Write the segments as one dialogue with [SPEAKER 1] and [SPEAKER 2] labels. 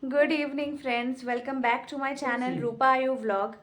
[SPEAKER 1] Good evening friends, welcome back to my channel Roopa Aayu vlog.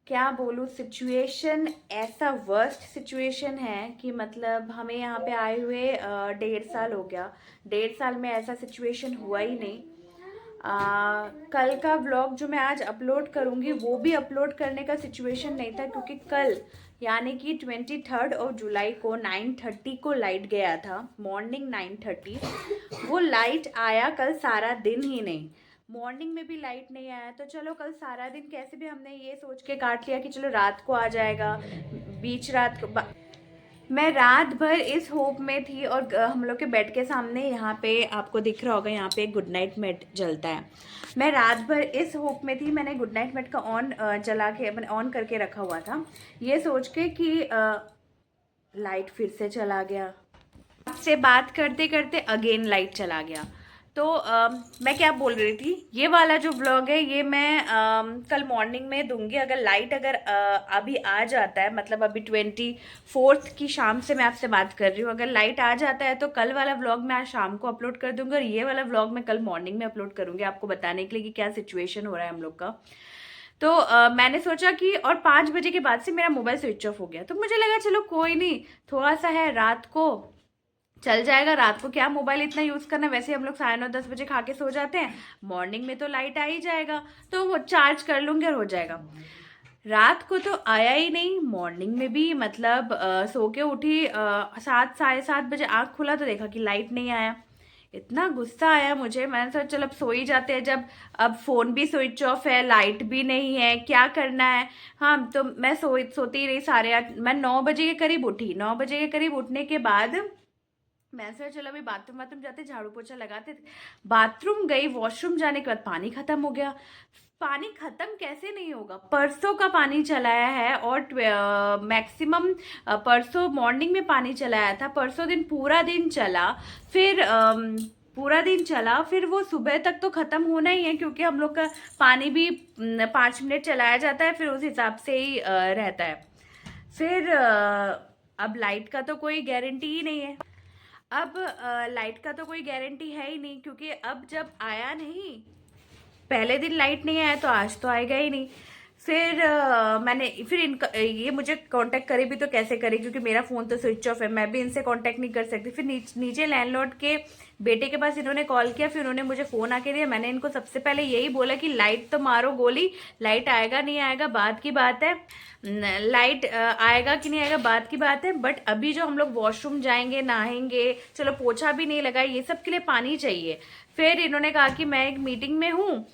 [SPEAKER 1] क्या बोलूँ, situation ऐसा worst situation है कि मतलब हमें यहाँ पे आए हुए 1.5 साल हो गया। 1.5 साल में ऐसा सिचुएशन हुआ ही नहीं। कल का व्लॉग जो मैं आज अपलोड करूँगी वो भी अपलोड करने का सिचुएशन नहीं था, क्योंकि कल यानी कि 23 जुलाई को 9:30 को लाइट गया था। मॉर्निंग 9:30 वो लाइट आया, कल सारा दिन ही नहीं। मॉर्निंग में भी लाइट नहीं आया, तो चलो कल सारा दिन कैसे भी हमने ये सोच के काट लिया कि चलो रात को आ जाएगा। बीच रात को मैं रात भर इस होप में थी, और हम लोग के बेड के सामने यहाँ पे आपको दिख रहा होगा, यहाँ पे एक गुड नाइट मेट जलता है। मैं रात भर इस होप में थी, मैंने गुड नाइट मेट का चला के मैंने ऑन करके रखा हुआ था, ये सोच के कि लाइट फिर से चला गया। आपसे बात करते करते अगेन लाइट चला गया। तो मैं क्या बोल रही थी, ये वाला जो व्लॉग है ये मैं कल मॉर्निंग में दूंगी। अगर लाइट अगर अभी आ जाता है, मतलब अभी 24 की शाम से मैं आपसे बात कर रही हूँ, अगर लाइट आ जाता है तो कल वाला व्लॉग मैं आज शाम को अपलोड कर दूंगी, और ये वाला व्लॉग मैं कल मॉर्निंग में अपलोड करूंगी, आपको बताने के लिए कि क्या सिचुएशन हो रहा है हम लोग का। तो मैंने सोचा कि, और 5 बजे के बाद से मेरा मोबाइल स्विच ऑफ हो गया, तो मुझे लगा चलो कोई नहीं, थोड़ा सा है, रात को चल जाएगा। रात को क्या मोबाइल इतना यूज करना, वैसे हम लोग 9:30 10 बजे खा के सो जाते हैं, मॉर्निंग में तो लाइट आ ही जाएगा, तो वो चार्ज कर लूंगी और हो जाएगा। रात को तो आया ही नहीं, मॉर्निंग में भी मतलब सो के उठी 7 साढ़े 7 बजे, आंख खुला तो देखा कि लाइट नहीं आया। इतना गुस्सा आया मुझे, मैंने सोचा चल अब सो ही जाते हैं, जब अब फोन भी स्विच ऑफ है, लाइट भी नहीं है, क्या करना है। हाँ, तो मैं सोती ही रही। 8:30 मैं 9 बजे के करीब उठी। 9 बजे के करीब उठने के बाद मैं सोचा चलो अभी बाथरूम बाथरूम जाते, झाड़ू पोछा लगाते। बाथरूम गई, वॉशरूम जाने के बाद पानी खत्म हो गया। पानी खत्म कैसे नहीं होगा, परसों का पानी चलाया है, और मैक्सिमम परसों मॉर्निंग में पानी चलाया था, परसों दिन पूरा दिन चला। फिर पूरा दिन चला, फिर वो सुबह तक तो खत्म होना ही है, क्योंकि हम लोग का पानी भी 5 मिनट चलाया जाता है, फिर उस हिसाब से ही रहता है। फिर अब लाइट का तो कोई गारंटी ही नहीं है। अब लाइट का तो कोई गारंटी है ही नहीं, क्योंकि अब जब आया नहीं, पहले दिन लाइट नहीं आया तो आज तो आएगा ही नहीं। फिर मैंने फिर इनका ये मुझे कांटेक्ट करे भी तो कैसे करे, क्योंकि मेरा फ़ोन तो स्विच ऑफ है, मैं भी इनसे कांटेक्ट नहीं कर सकती। फिर नीचे लैंडलॉर्ड के बेटे के पास इन्होंने कॉल किया, फिर उन्होंने मुझे फ़ोन आके दिया। मैंने इनको सबसे पहले यही बोला कि लाइट तो मारो गोली, लाइट आएगा नहीं आएगा बात की बात है, लाइट आएगा कि नहीं आएगा बात की बात है, बट अभी जो हम लोग वॉशरूम जाएंगे, नहाएंगे, चलो पोछा भी नहीं लगा, ये सब के लिए पानी चाहिए। फिर इन्होंने कहा कि मैं एक मीटिंग में हूँ,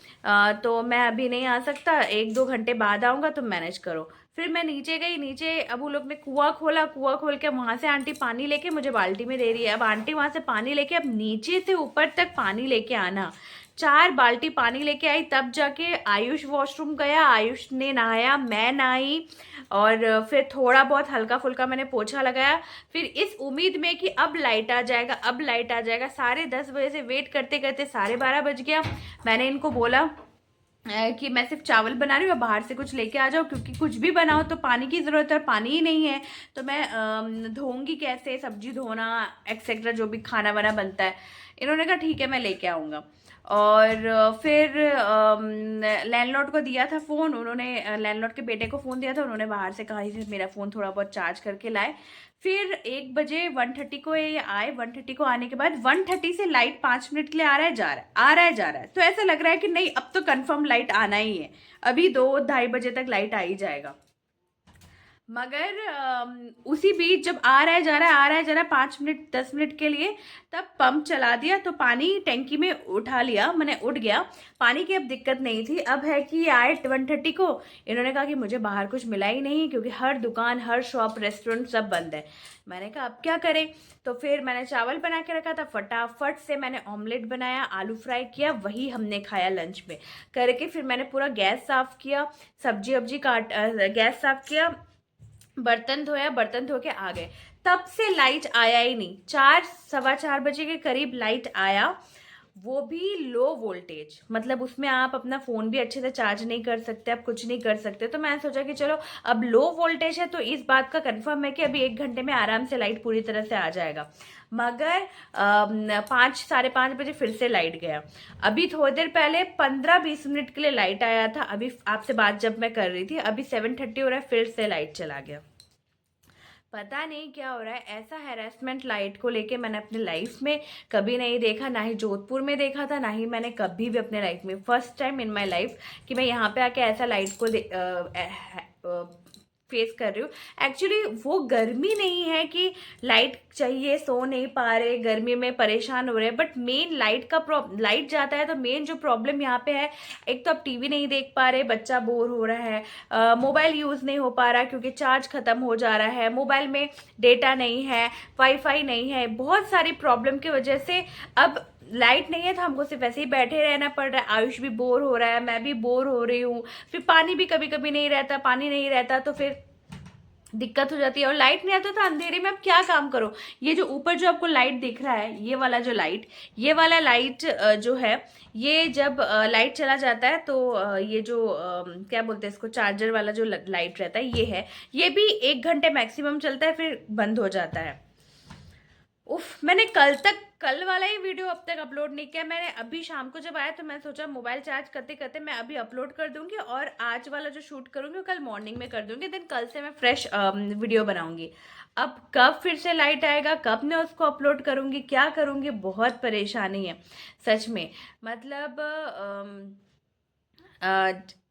[SPEAKER 1] तो मैं अभी नहीं आ सकता, 1-2 घंटे बाद आऊँगा, तुम मैनेज करो। फिर मैं नीचे गई, नीचे अब वो लोग ने कुआं खोला, कुआं खोल के वहां से आंटी पानी लेके मुझे बाल्टी में दे रही है। अब आंटी वहां से पानी लेके, अब नीचे से ऊपर तक पानी लेके आना, 4 बाल्टी पानी लेके आई, तब जाके आयुष वॉशरूम गया, आयुष ने नहाया, मैं नहाई, और फिर थोड़ा बहुत हल्का फुल्का मैंने पोछा लगाया। फिर इस उम्मीद में कि अब लाइट आ जाएगा, अब लाइट आ जाएगा, 10:30 बजे से वेट करते करते 12:30 बज गया। मैंने इनको बोला कि मैं सिर्फ चावल बना रही हूँ, बाहर से कुछ लेके आ जाओ, क्योंकि कुछ भी बनाओ तो पानी की ज़रूरत है, और पानी ही नहीं है, तो मैं धोऊंगी कैसे, सब्जी धोना एक्सेट्रा जो भी खाना वाना बनता है। इन्होंने कहा ठीक है मैं लेके आऊँगा। और फिर लैंडलॉर्ड को दिया था फ़ोन, उन्होंने लैंडलॉर्ड के बेटे को फ़ोन दिया था, उन्होंने बाहर से कहा कि मेरा फ़ोन थोड़ा बहुत चार्ज करके लाए। फिर 1 बजे 1:30 को ये आए। 1:30 को आने के बाद 1:30 से लाइट 5 मिनट के लिए आ रहा है जा रहा है, आ रहा है जा रहा है, तो ऐसा लग रहा है कि नहीं अब तो कंफर्म लाइट आना ही है, अभी 2-2:30 बजे तक लाइट आ ही जाएगा। मगर उसी बीच जब आ रहा है जा रहा है, आ रहा है जा रहा है, 5 मिनट 10 मिनट के लिए, तब पंप चला दिया तो पानी टैंकी में उठा लिया, मैंने उठ गया पानी की। अब दिक्कत नहीं थी। अब है कि आए 1:30 को, इन्होंने कहा कि मुझे बाहर कुछ मिला ही नहीं, क्योंकि हर दुकान, हर शॉप, रेस्टोरेंट सब बंद है। मैंने कहा अब क्या करें, तो फिर मैंने चावल बना के रखा था, फटाफट से मैंने ऑमलेट बनाया, आलू फ्राई किया, वही हमने खाया लंच में करके। फिर मैंने पूरा गैस साफ किया, सब्जी वब्जी काट, गैस साफ किया, बर्तन धोया, बर्तन धो के आ गए। तब से लाइट आया ही नहीं। 4 4:15 बजे के करीब लाइट आया, वो भी लो वोल्टेज, मतलब उसमें आप अपना फ़ोन भी अच्छे से चार्ज नहीं कर सकते, आप कुछ नहीं कर सकते। तो मैंने सोचा कि चलो अब लो वोल्टेज है तो इस बात का कंफर्म है कि अभी 1 घंटे में आराम से लाइट पूरी तरह से आ जाएगा। मगर 5 साढ़े 5 बजे फिर से लाइट गया। अभी थोड़ी देर पहले 15-20 मिनट के लिए लाइट आया था, अभी आपसे बात जब मैं कर रही थी, अभी 7:30 हो रहा है, फिर से लाइट चला गया। पता नहीं क्या हो रहा है। ऐसा हैरेसमेंट लाइट को लेके मैंने अपने लाइफ में कभी नहीं देखा, ना ही जोधपुर में देखा था, ना ही मैंने कभी भी अपने लाइफ में, first time in my life कि मैं यहाँ पे आके ऐसा लाइट को फेस कर रही हूँ। एक्चुअली वो गर्मी नहीं है कि लाइट चाहिए, सो नहीं पा रहे, गर्मी में परेशान हो रहे हैं, बट मेन लाइट जाता है तो मेन जो प्रॉब्लम यहाँ पे है, एक तो आप टीवी नहीं देख पा रहे, बच्चा बोर हो रहा है, मोबाइल यूज़ नहीं हो पा रहा क्योंकि चार्ज ख़त्म हो जा रहा है, मोबाइल में डेटा नहीं है, वाईफाई नहीं है, बहुत सारी प्रॉब्लम की वजह से अब लाइट नहीं है तो हमको सिर्फ ऐसे ही बैठे रहना पड़ रहा है। आयुष भी बोर हो रहा है, मैं भी बोर हो रही हूँ, फिर पानी भी कभी कभी नहीं रहता, पानी नहीं रहता तो फिर दिक्कत हो जाती है, और लाइट नहीं आता तो अंधेरे में अब क्या काम करो। ये जो ऊपर जो आपको लाइट दिख रहा है, ये वाला जो लाइट, ये वाला लाइट जो है, ये जब लाइट चला जाता है तो ये जो क्या बोलते हैं इसको, चार्जर वाला जो लाइट रहता है, ये है, ये भी 1 घंटे मैक्सिमम चलता है, फिर बंद हो जाता है। उफ, मैंने कल वाला ही वीडियो अब तक अपलोड नहीं किया। मैंने अभी शाम को जब आया तो मैं सोचा मोबाइल चार्ज करते करते मैं अभी अपलोड कर दूंगी, और आज वाला जो शूट करूंगी वो कल मॉर्निंग में कर दूंगी, देन कल से मैं फ्रेश वीडियो बनाऊंगी। अब कब फिर से लाइट आएगा, कब मैं उसको अपलोड करूंगी, क्या करूंगी, बहुत परेशानी है सच में। मतलब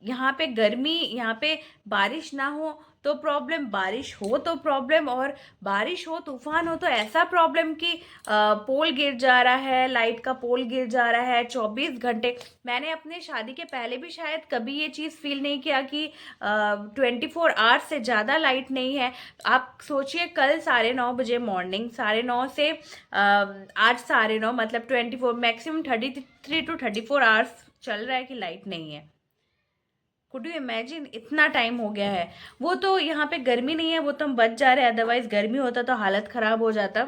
[SPEAKER 1] यहाँ पे गर्मी, यहाँ पे बारिश ना हो तो प्रॉब्लम, बारिश हो तो प्रॉब्लम, और बारिश हो, तूफान हो तो ऐसा प्रॉब्लम कि पोल गिर जा रहा है, लाइट का पोल गिर जा रहा है 24 घंटे। मैंने अपने शादी के पहले भी शायद कभी ये चीज़ फील नहीं किया कि 24 आवर्स से ज़्यादा लाइट नहीं है। आप सोचिए, कल 9:30 बजे मॉर्निंग 9:30 से आज 9:30, मतलब 24 मैक्सिमम 33 to 34 आवर्स चल रहा है कि लाइट नहीं है। कुड यू इमेजिन, इतना टाइम हो गया है। वो तो यहाँ पे गर्मी नहीं है, वो तो हम बच जा रहे हैं, अदरवाइज गर्मी होता तो हालत खराब हो जाता।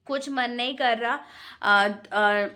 [SPEAKER 1] कुछ मन नहीं कर रहा।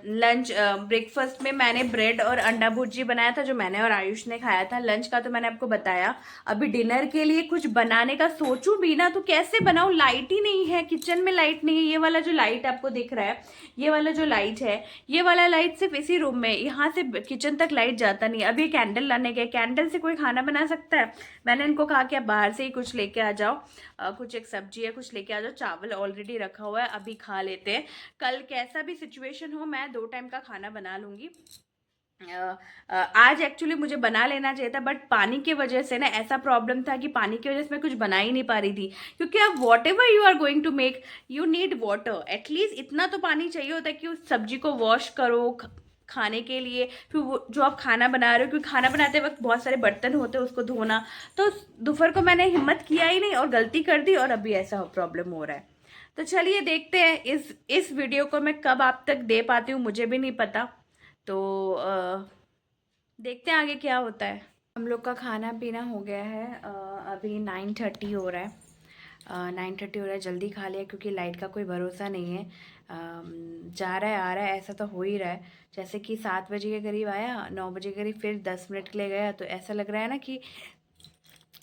[SPEAKER 1] लंच ब्रेकफास्ट में मैंने ब्रेड और अंडा भुर्जी बनाया था, जो मैंने और आयुष ने खाया था। लंच का तो मैंने आपको बताया। अभी डिनर के लिए कुछ बनाने का सोचूं भी ना तो कैसे बनाऊं, लाइट ही नहीं है, किचन में लाइट नहीं है। ये वाला जो लाइट आपको दिख रहा है, ये वाला जो लाइट है, ये वाला लाइट सिर्फ इसी रूम में, यहाँ से किचन तक लाइट जाता नहीं। अभी कैंडल लाने गए, कैंडल से कोई खाना बना सकता है? मैंने इनको कहा कि आप बाहर से ही कुछ लेके आ जाओ, कुछ एक सब्जी है कुछ लेके आ जाओ, चावल ऑलरेडी रखा हुआ है, अभी खा लेते हैं। कल कैसा भी सिचुएशन हो मैं 2 टाइम का खाना बना लूंगी। आज एक्चुअली मुझे बना लेना चाहिए था, बट पानी की वजह से ना ऐसा प्रॉब्लम था कि पानी की वजह से मैं कुछ बना ही नहीं पा रही थी, क्योंकि अब whatever you are going to make, you need water, at least इतना तो पानी चाहिए होता है कि उस सब्जी को वॉश करो खाने के लिए, फिर वो जो आप खाना बना रहे हो, क्योंकि खाना बनाते वक्त बहुत सारे बर्तन होते हैं उसको धोना। तो दोपहर को मैंने हिम्मत किया ही नहीं और गलती कर दी, और अभी ऐसा प्रॉब्लम हो रहा है। तो चलिए देखते हैं इस वीडियो को मैं कब आप तक दे पाती हूँ, मुझे भी नहीं पता। तो देखते हैं आगे क्या होता है। हम लोग का खाना पीना हो गया है, अभी 9:30 हो रहा है। 9:30 हो रहा है, जल्दी खा लिया क्योंकि लाइट का कोई भरोसा नहीं है। जा रहा है आ रहा है, ऐसा तो हो ही रहा है। जैसे कि 7 बजे के करीब आया, 9 बजे के करीब, फिर 10 मिनट के लिए गया, तो ऐसा लग रहा है ना कि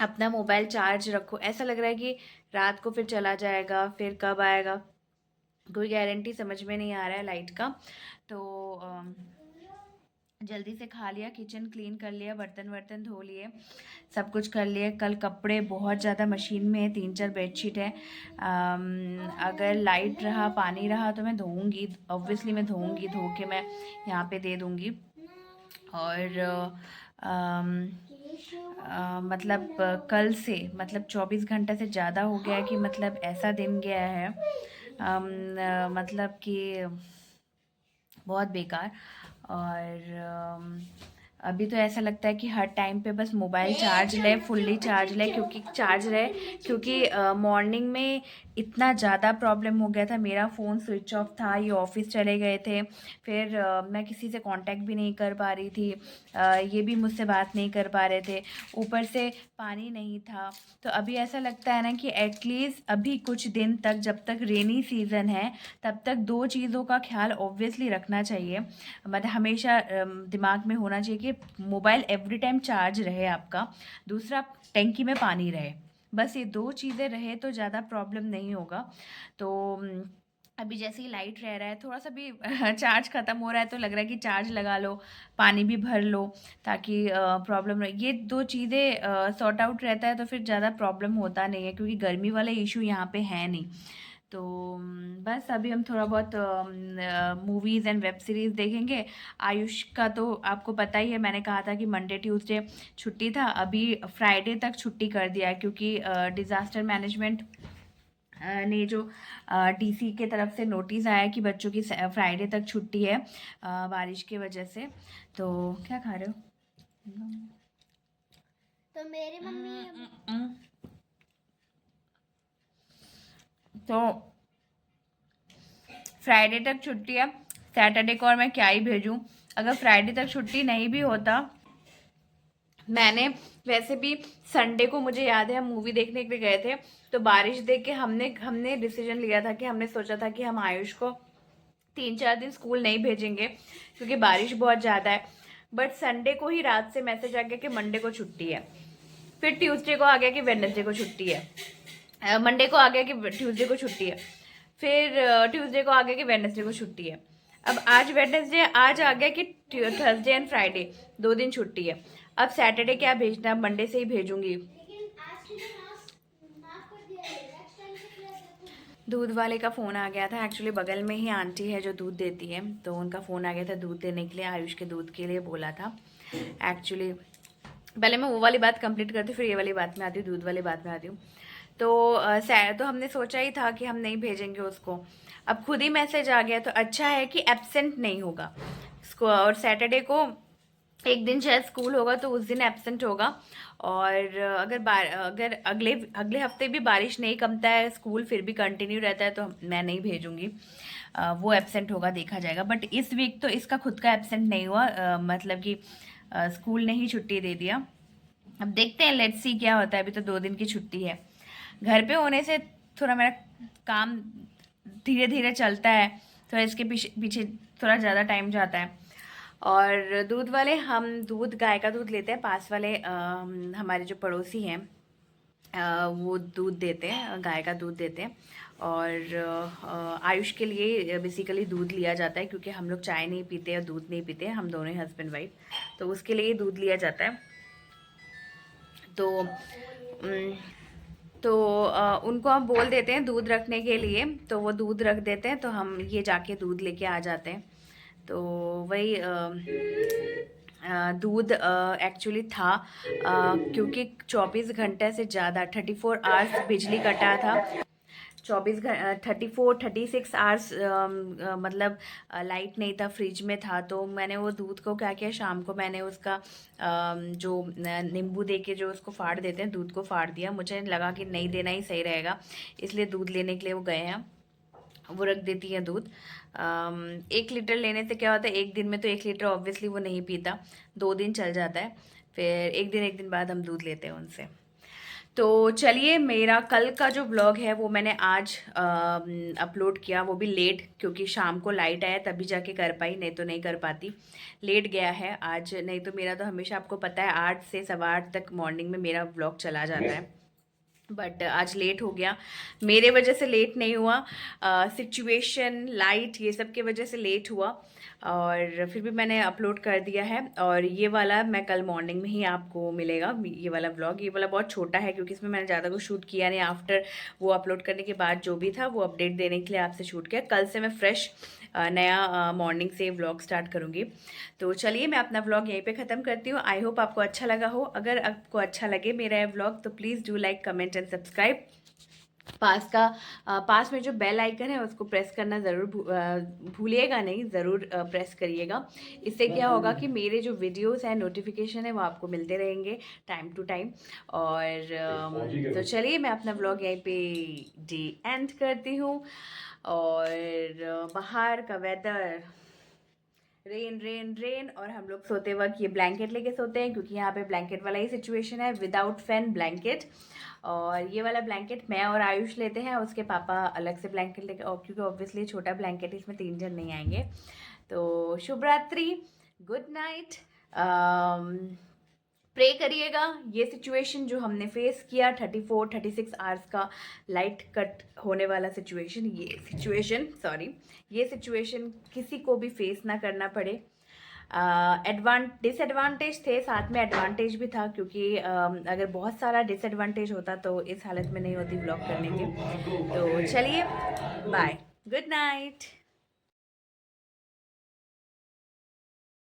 [SPEAKER 1] अपना मोबाइल चार्ज रखो, ऐसा लग रहा है कि रात को फिर चला जाएगा, फिर कब आएगा कोई गारंटी समझ में नहीं आ रहा है लाइट का। तो जल्दी से खा लिया, किचन क्लीन कर लिया, बर्तन वर्तन धो लिए, सब कुछ कर लिए। कल कपड़े बहुत ज़्यादा मशीन में है, 3-4 बेडशीट है। अगर लाइट रहा, पानी रहा तो मैं धोऊंगी, ऑब्वियसली मैं धोऊंगी, धो के मैं यहाँ पे दे दूँगी। और मतलब कल से, मतलब 24 घंटे से ज़्यादा हो गया है कि मतलब ऐसा दिन गया है, मतलब कि बहुत बेकार। और अभी तो ऐसा लगता है कि हर टाइम पे बस मोबाइल चार्ज ले, फुल्ली चार्ज ले, क्योंकि चार्ज रहे, क्योंकि मॉर्निंग में इतना ज़्यादा प्रॉब्लम हो गया था। मेरा फ़ोन स्विच ऑफ था, ये ऑफिस चले गए थे, फिर मैं किसी से कांटेक्ट भी नहीं कर पा रही थी, ये भी मुझसे बात नहीं कर पा रहे थे, ऊपर से पानी नहीं था। तो अभी ऐसा लगता है ना कि एटलीस्ट अभी कुछ दिन तक, जब तक रेनी सीज़न है, तब तक 2 चीज़ों का ख्याल ऑब्वियसली रखना चाहिए। मतलब हमेशा दिमाग में होना चाहिए कि मोबाइल एवरी टाइम चार्ज रहे आपका, दूसरा टैंकी में पानी रहे, बस ये 2 चीज़ें रहे तो ज़्यादा प्रॉब्लम नहीं होगा। तो अभी जैसे ही लाइट रह रहा है, थोड़ा सा भी चार्ज ख़त्म हो रहा है तो लग रहा है कि चार्ज लगा लो, पानी भी भर लो, ताकि प्रॉब्लम रहे। ये दो चीज़ें सॉर्ट आउट रहता है तो फिर ज़्यादा प्रॉब्लम होता नहीं है, क्योंकि गर्मी वाला इशू यहाँ पे है नहीं। तो बस अभी हम थोड़ा बहुत मूवीज़ एंड वेब सीरीज़ देखेंगे। आयुष का तो आपको पता ही है, मैंने कहा था कि मंडे ट्यूसडे छुट्टी था, अभी फ्राइडे तक छुट्टी कर दिया है, क्योंकि डिज़ास्टर मैनेजमेंट ने जो डीसी के तरफ से नोटिस आया कि बच्चों की फ्राइडे तक छुट्टी है बारिश की वजह से। तो क्या खा रहे हो?
[SPEAKER 2] तो मेरी मम्मी
[SPEAKER 1] तो फ्राइडे तक छुट्टी है, सैटरडे को और मैं क्या ही भेजूं। अगर फ्राइडे तक छुट्टी नहीं भी होता, मैंने वैसे भी संडे को, मुझे याद है हम मूवी देखने के लिए गए थे, तो बारिश देख के हमने हमने डिसीजन लिया था कि हमने सोचा था कि हम आयुष को 3-4 दिन स्कूल नहीं भेजेंगे क्योंकि बारिश बहुत ज़्यादा है। बट संडे को ही रात से मैसेज आ गया कि मंडे को छुट्टी है, फिर ट्यूसडे को आ गया कि वेडनेसडे को छुट्टी है, मंडे को आ गया कि ट्यूसडे को छुट्टी है, फिर ट्यूसडे को आ गया कि वेडनेसडे को छुट्टी है। अब आज वेडनेसडे, आज आ गया कि थर्सडे एंड फ्राइडे 2 दिन छुट्टी है। अब सैटरडे क्या भेजना, मंडे से ही भेजूंगी। दूध वाले का फ़ोन आ गया था, एक्चुअली बगल में ही आंटी है जो दूध देती है, तो उनका फ़ोन आ गया था दूध देने के लिए, आयुष के दूध के लिए बोला था। एक्चुअली पहले मैं वो वाली बात कंप्लीट करती हूँ, फिर ये वाली बात में आती हूँ, दूध वाली बात में आती हूँ। तो तो हमने सोचा ही था कि हम नहीं भेजेंगे उसको, अब खुद ही मैसेज आ गया, तो अच्छा है कि एब्सेंट नहीं होगा। और सैटरडे को एक दिन शायद स्कूल होगा तो उस दिन एब्सेंट होगा। और अगर अगले अगले हफ्ते भी बारिश नहीं कमता है, स्कूल फिर भी कंटिन्यू रहता है, तो मैं नहीं भेजूंगी। वो एब्सेंट होगा, देखा जाएगा। बट इस वीक तो इसका खुद का एब्सेंट नहीं हुआ, मतलब कि स्कूल ने ही छुट्टी दे दिया। अब देखते हैं, लेट्स सी क्या होता है। अभी तो 2 दिन की छुट्टी है। घर पे होने से थोड़ा मेरा काम धीरे धीरे चलता है, थोड़ा इसके पीछे पीछे थोड़ा ज़्यादा टाइम जाता है। और दूध वाले, हम दूध गाय का दूध लेते हैं, पास वाले हमारे जो पड़ोसी हैं वो दूध देते हैं, गाय का दूध देते हैं। और आयुष के लिए बेसिकली दूध लिया जाता है, क्योंकि हम लोग चाय नहीं पीते और दूध नहीं पीते, हम दोनों ही हस्बैंड वाइफ, तो उसके लिए दूध लिया जाता है। तो उनको हम बोल देते हैं दूध रखने के लिए, तो वो दूध रख देते हैं, तो हम ये जाके दूध लेके आ जाते हैं। तो वही दूध एक्चुअली था, क्योंकि 24 घंटे से ज़्यादा 34 आवर्स बिजली कटा था। 36 आवर्स मतलब लाइट नहीं था, फ्रिज में था। तो मैंने वो दूध को क्या किया, शाम को मैंने उसका जो नींबू दे के जो उसको फाड़ देते हैं, दूध को फाड़ दिया। मुझे लगा कि नहीं देना ही सही रहेगा, इसलिए दूध लेने के लिए वो गए हैं, वो रख देती है दूध। 1 लीटर लेने से क्या होता है, एक दिन में तो 1 लीटर ऑब्वियसली वो नहीं पीता, 2 दिन चल जाता है, फिर एक दिन बाद हम दूध लेते हैं उनसे। तो चलिए, मेरा कल का जो ब्लॉग है वो मैंने आज अपलोड किया, वो भी लेट, क्योंकि शाम को लाइट आया तभी जाके कर पाई, नहीं तो नहीं कर पाती। लेट गया है आज, नहीं तो मेरा तो हमेशा आपको पता है 8 से 8:15 तक मॉर्निंग में मेरा ब्लॉग चला जाता है। बट आज लेट हो गया, मेरे वजह से लेट नहीं हुआ, सिचुएशन, लाइट, ये सब की वजह से लेट हुआ। और फिर भी मैंने अपलोड कर दिया है, और ये वाला मैं कल मॉर्निंग में ही आपको मिलेगा, ये वाला व्लॉग। ये वाला बहुत छोटा है, क्योंकि इसमें मैंने ज़्यादा कुछ शूट किया नहीं, आफ्टर वो अपलोड करने के बाद जो भी था वो अपडेट देने के लिए आपसे शूट किया। कल से मैं फ्रेश नया मॉर्निंग से व्लॉग स्टार्ट करूँगी। तो चलिए, मैं अपना व्लॉग यहीं पे ख़त्म करती हूँ। आई होप आपको अच्छा लगा हो। अगर आपको अच्छा लगे मेरा ये व्लॉग, तो please do like, comment and subscribe. पास में जो बेल आइकन है उसको प्रेस करना ज़रूर भूलिएगा नहीं, ज़रूर प्रेस करिएगा। इससे क्या होगा कि मेरे जो वीडियोस हैं, नोटिफिकेशन है, वो आपको मिलते रहेंगे टाइम टू टाइम। और तो चलिए, मैं अपना व्लॉग यहीं पे डे एंड करती हूँ। और बाहर का वेदर, रेन रेन रेन, और हम लोग सोते वक्त ये ब्लैंकेट लेके सोते हैं, क्योंकि यहाँ पे ब्लैंकेट वाला ही सिचुएशन है, विदाउट फैन ब्लैंकेट। और ये वाला ब्लैंकेट मैं और आयुष लेते हैं, उसके पापा अलग से ब्लैंकेट लेके, और क्योंकि ऑब्वियसली छोटा ब्लैंकेट, इसमें 3 जन नहीं आएंगे। तो शुभ रात्रि, गुड नाइट, प्रे करिएगा ये सिचुएशन जो हमने फेस किया 34-36 आवर्स का लाइट कट होने वाला सिचुएशन, ये सिचुएशन किसी को भी फेस ना करना पड़े। डिसएडवांटेज थे, साथ में एडवांटेज भी था, क्योंकि अगर बहुत सारा डिसएडवांटेज होता तो इस हालत में नहीं होती व्लॉग करने के। तो चलिए, बाय, गुड नाइट।